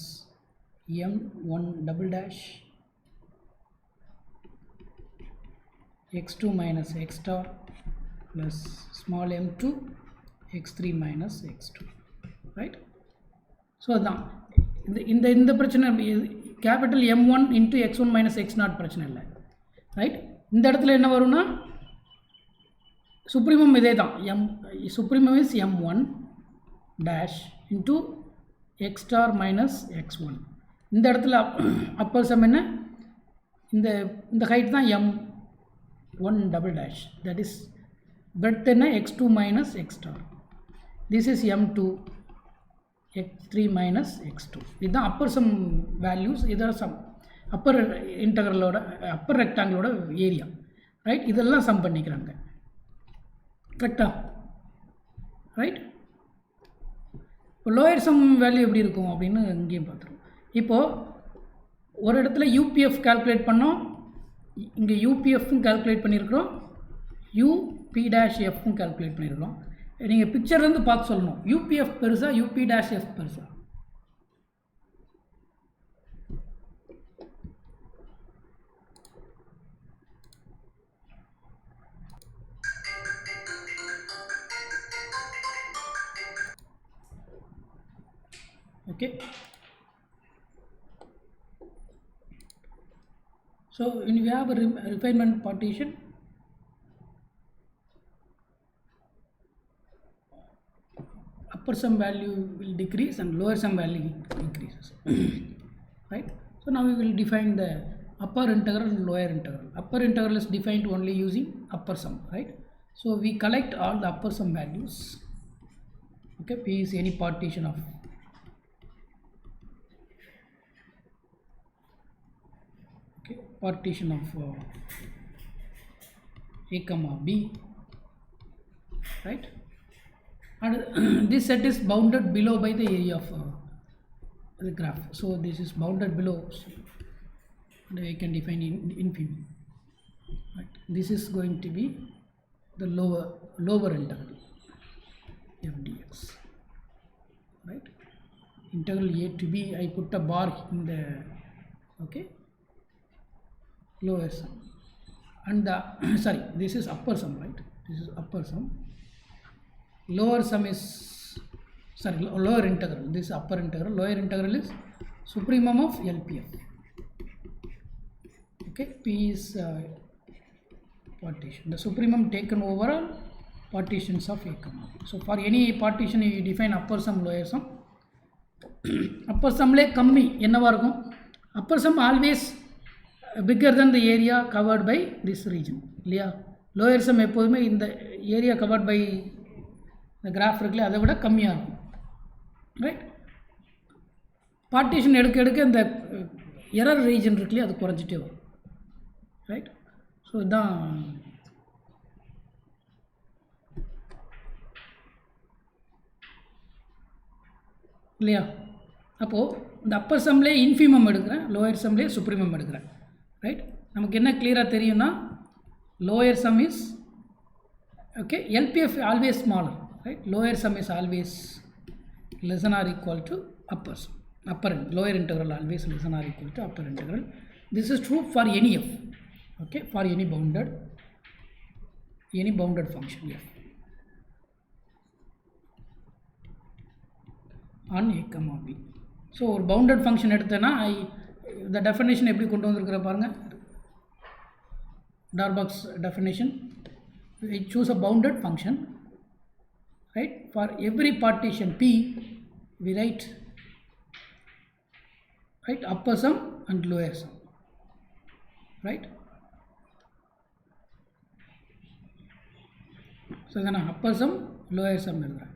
m1 double dash x2 minus x star plus small m2 x3 minus x2, right? So அதான் இந்த பிரச்சனை capital M1 into x1 minus x0 பிரச்சனை இல்லை, right. இந்த இடத்துல என்ன வரும்னா supremum இதே தான், supremum is M1 dash into x star minus x1. இந்த இடத்துல அப்பர் சம் என்ன, இந்த ஹைட் தான் M1 double dash, that is breadth என்ன x2 minus x star, this is M2 x3 minus x2. இதுதான் அப்பர் சம் வேல்யூஸ், இதோட sum upper இன்டகரலோட upper ரெக்டாங்கிளோட ஏரியா, ரைட். இதெல்லாம் சம் பண்ணிக்கிறாங்க, கரெக்டா, ரைட். இப்போ லோயர் சம் வேல்யூ எப்படி இருக்கும் அப்படின்னு இங்கேயும் பார்த்துருவோம். இப்போது ஒரு இடத்துல யூபிஎஃப் கால்குலேட் பண்ணோம், இங்கே யூபிஎஃப்பும் கால்குலேட் பண்ணியிருக்கிறோம், யூபி டேஷ் எஃப்பும் கால்குலேட் பண்ணியிருக்கிறோம். நீங்கள் பிக்சர்லேருந்து பார்த்து சொல்லணும், யூபிஎஃப் பெருசா யூபி டேஷ் எஃப் பெருசா. Okay, so when we have a refinement partition, upper sum value will decrease and lower sum value increases. Right? So now we will define the upper integral and lower integral. Upper integral is defined only using upper sum, right? So we collect all the upper sum values. Okay, P is any partition of partition of A comma B, right? And this set is bounded below by the area of the graph. So this is bounded below, and I can define infimum. Right? This is going to be the lower integral f dx. Right? Integral A to B. I put a bar in the lower sum, and the sorry, this is upper sum, right? This is upper sum. Lower sum is lower integral. This is upper integral. Lower integral is supremum of LPF. Okay, P is partition. The supremum taken over all partitions of A comma B. So for any partition you define upper sum, lower sum. Upper sum le kammi enna varukum. Upper sum always bigger than the area covered by this region. Lower sum எப்போதுமே இந்த area covered by the graph இருக்குல்ல அதை விட கம்மியாக இருக்கும். Right? Partition எடுக்க இந்த error region இருக்குல்லையே அது குறைஞ்சிட்டே வரும். ரைட்? ஸோ இதுதான் இல்லையா? அப்போது இந்த அப்பர் சம்லேயே இன்ஃபிமம் எடுக்கிறேன், லோயர் சம்லேயே சுப்ரீமம் எடுக்கிறேன். ரைட்? நமக்கு என்ன கிளியராக தெரியும்னா lower sum is LPF always smaller, right? Lower sum is always less than or equal to upper sum. Lower integral always less than or equal to upper integral. This is true for any f, for any bounded function f on A comma B. So ஒரு bounded function எடுத்தேன்னா the definition எப்படி கொண்டு வந்திருக்கிற பாருங்க. Darboux definition, we choose a bounded function, right? For every partition P we write upper sum and lower sum, right? So then upper sum, lower sum எழுதுறேன்.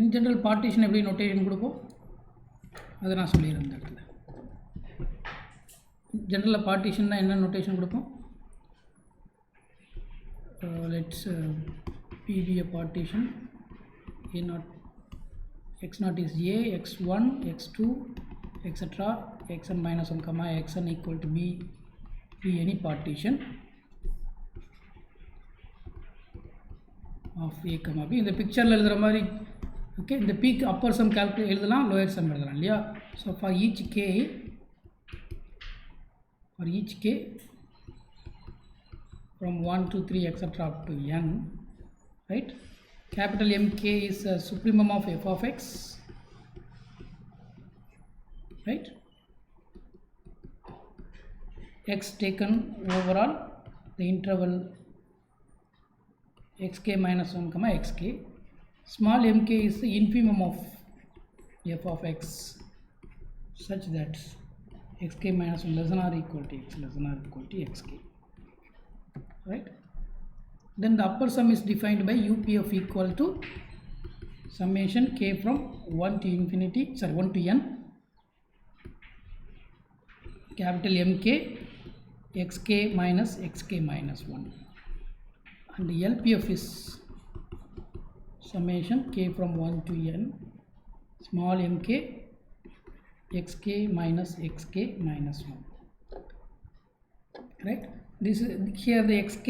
In general partition எப்படி notation கொடுப்போம் அதை நான் சொல்லிடுறேன் இந்த இடத்துல. ஜென்ரலில் பார்ட்டிஷன்னா என்ன நோட்டேஷன் கொடுப்போம்? Let's P be a partition. A naught x naught is A, x1, x2, etc. xn minus 1 comma xn equal to B. Be any partition of A comma B. இந்த பிக்சரில் எழுதுகிற மாதிரி இந்த பீக்கு அப்பர் சம் கால்குலேட் எழுதலாம், lower some எழுதலாம் இல்லையா? So for each K from 1 to 3 etc. up to n, right? Capital MK is a supremum of f of x, right? X taken overall the interval xk minus 1 comma xk. Small mk is the infimum of f of x such that xk minus 1 less than or equal to x less than or equal to xk, right? Then the upper sum is defined by UPF equal to summation k from 1 to infinity, 1 to n, capital MK xk minus xk minus 1, and the LPF is summation k from 1 to n small mk xk minus xk minus 1, right? This is here the xk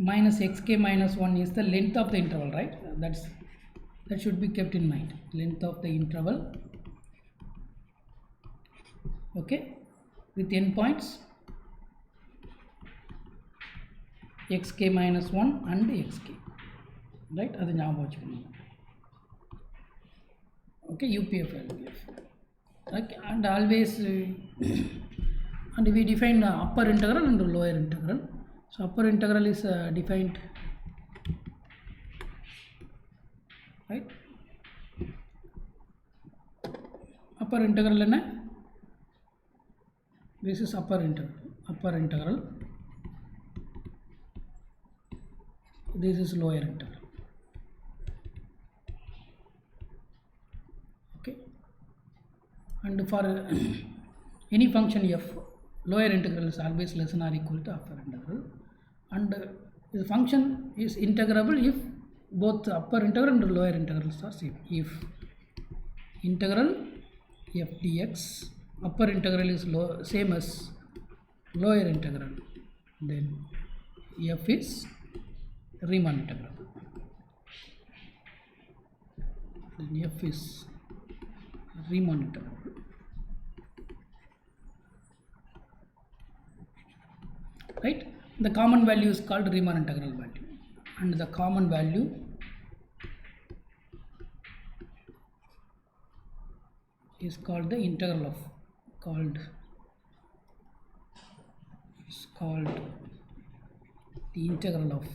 minus xk minus 1 is the length of the interval, right? That should be kept in mind, length of the interval, with endpoints xk minus 1 and xk, right? அது ஞாபகம் வச்சுக்கணும். UPF LPF. Okay, and always and we define upper integral and lower integral. So upper integral is defined, right? Upper integral என்ன? This is upper integral. This is lower integral. Okay, and for any function f, lower integral is always less than or equal to upper integral, and the function is integrable if both upper integral and lower integrals are same. If integral f dx upper integral is same as lower integral, then f is Riemann integral. Then f is Riemann integral. Right? The common value is called Riemann integral value, and the common value is called the integral of the integral of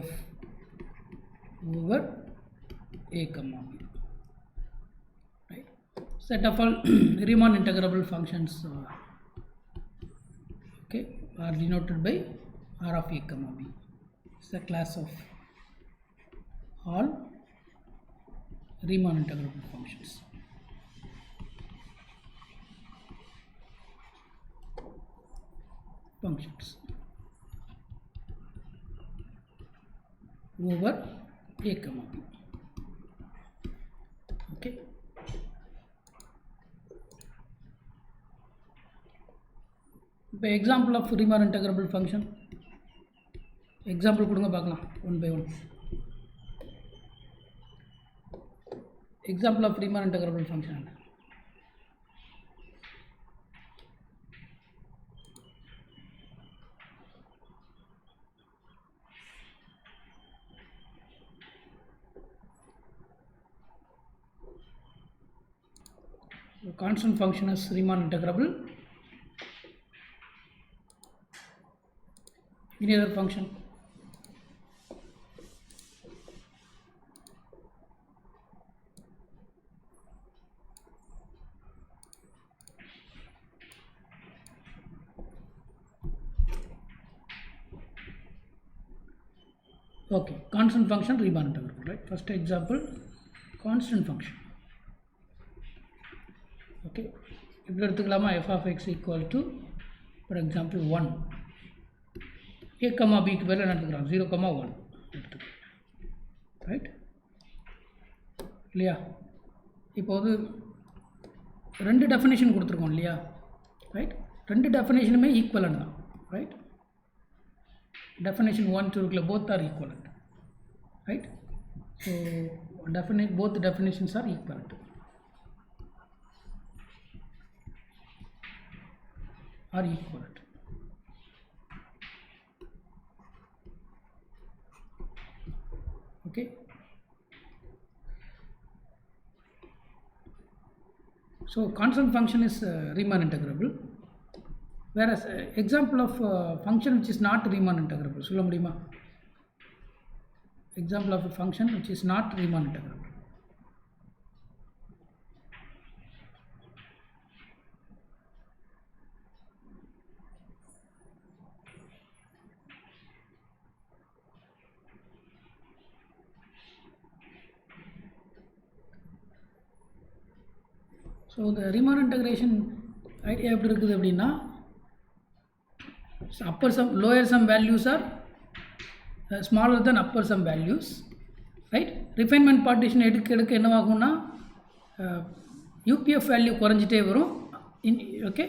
f over a comma b. Right? Set of all Riemann integrable functions okay, are denoted by r of a comma b. It's a class of all Riemann integrable functions. Over a comma b. Okay. இப்போ example of Riemann integrable function example கொடுங்க பார்க்கலாம் one by one. Example of Riemann integrable function constant function is Riemann integrable. Any other function? Okay, constant function Riemann integrable, right? First example, constant function. Okay, இப்படி எடுத்துக்கலாமா? f of x equal to for example 1, a comma b க்கு பதிலா என்ன எடுத்துக்கிறோம்? 0, 1 எடுத்துக்கிறோம், right இல்லையா? இப்போது ரெண்டு டெஃபினேஷன் கொடுத்துருக்கோம் இல்லையா, ரைட்? ரெண்டு டெஃபினேஷனுமே ஈக்குவலண்ட் தான், ரைட்? டெஃபினேஷன் 1, 2 இருக்குல்ல, both are equivalent, right? So both definitions are equivalent. Okay, so constant function is Riemann integrable, whereas example of function which is not Riemann integrable சொல்ல முடியுமா? Example of a function which is not Riemann integrable. So the Riemann integration idea எப்படி இருக்குது அப்படின்னா, upper sum lower sum values are smaller than upper sum values, right? Refinement partition எடுக்க என்னவாகும்னா UPF value குறைஞ்சிட்டே வரும், okay,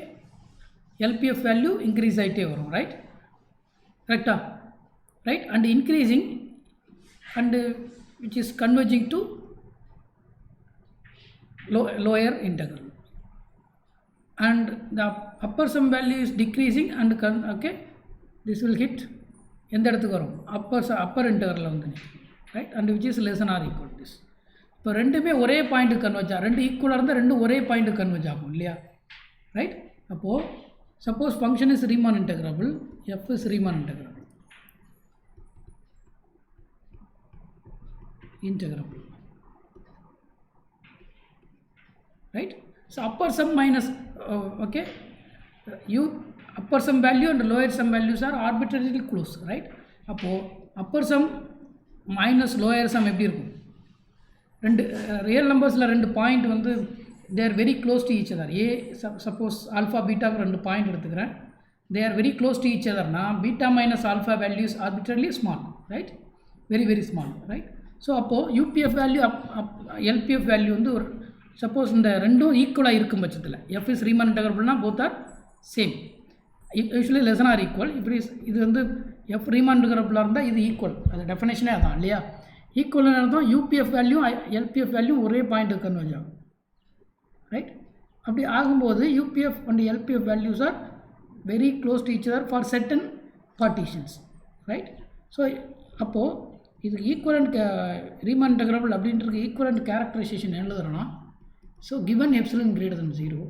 LPF value increase ஆகிட்டே வரும், right? கரெக்டா? Right, and increasing and which is converging to lower integral, and the upper sum value is decreasing and okay, this will hit எந்த இடத்துக்கு வரும்? upper integral வந்து, right? And which is less than or equal to this. இப்போ ரெண்டுமே ஒரே பாயிண்ட்டுக்கு converge ஆகும், ரெண்டு ஈக்குவலாக இருந்தால் ரெண்டும் ஒரே பாயிண்ட்டுக்கு கன்வெர்ஜ் ஆகும் இல்லையா, ரைட். அப்போது suppose function is Riemann integrable, F is Riemann integrable, right. So upper sum minus okay, upper sum value and lower sum values are arbitrarily close, right. அப்போ upper sum minus lower sum எப்படி இருக்கும், ரெண்டு real நம்பர்ஸில் ரெண்டு point வந்து they are very close to each other. suppose alpha beta ரெண்டு point எடுத்துக்கிறேன், they are very close to each other. நான் beta minus alpha values arbitrarily small, right, very small, right. ஸோ அப்போது UPF வேல்யூ LPF வேல்யூ வந்து ஒரு suppose இந்த ரெண்டும் ஈக்குவலாக இருக்கும் பட்சத்தில் எஃப் இஸ் ரீமான் இன்டகிரபிள்னா both are same, usually less than or equal. இப்படி இது வந்து எஃப் ரீமான் இன்டகிரபிளாக இருந்தால் இது ஈக்குவல், அது டெஃபினேஷனே அதான் இல்லையா. ஈக்குவல்னு அர்த்தம் UPF வேல்யூ LPF வேல்யூ ஒரே பாயிண்ட்டுக்கு கன்வெர்ஜ் ஆகும், ரைட். அப்படி ஆகும்போது UPF and LPF values are very close to each other for certain partitions, right. So அப்போது இது ஈக்குவலண்ட் ரீமான் இன்டகிரபிள் அப்படின்றது ஈக்குவலண்ட் கேரக்டரைசேஷன் எழுதுறோன்னா, so given epsilon greater than 0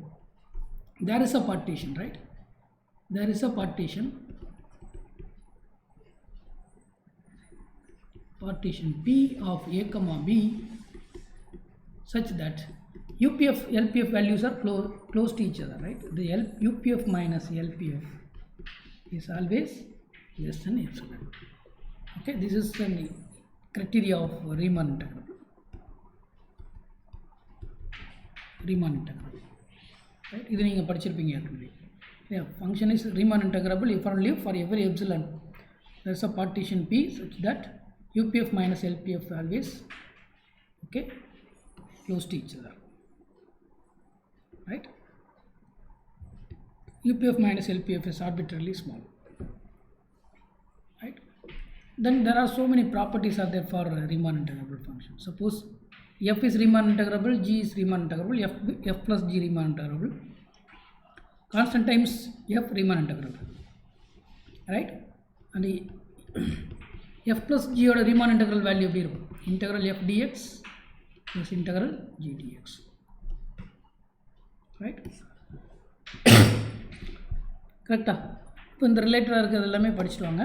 there is a partition, right, there is a partition P of a comma b such that UPF LPF values are close to each other, right. The UPF minus LPF is always less than epsilon. Okay, this is the criteria of Riemann integral. Right, இது நீங்கள் படிச்சிருப்பீங்க ஏற்கனவே. Yeah, function is Riemann integrable if only for every epsilon there is a partition P such that UPF minus LPF always okay close to each other, right. UPF minus LPF is arbitrarily small, right. Then there are so many properties are there for Riemann integrable function. Suppose F is Riemann integrable, G is Riemann integrable, F plus G Riemann integrable, constant times F Riemann integrable, right. And the F plus G oda Riemann integral value எப்படி இருக்கும், integral F dx plus integral G dx, right. கரெக்டாக இப்போ இந்த ரிலேட்டடாக இருக்கிறது எல்லாமே படிச்சுட்டு வாங்க.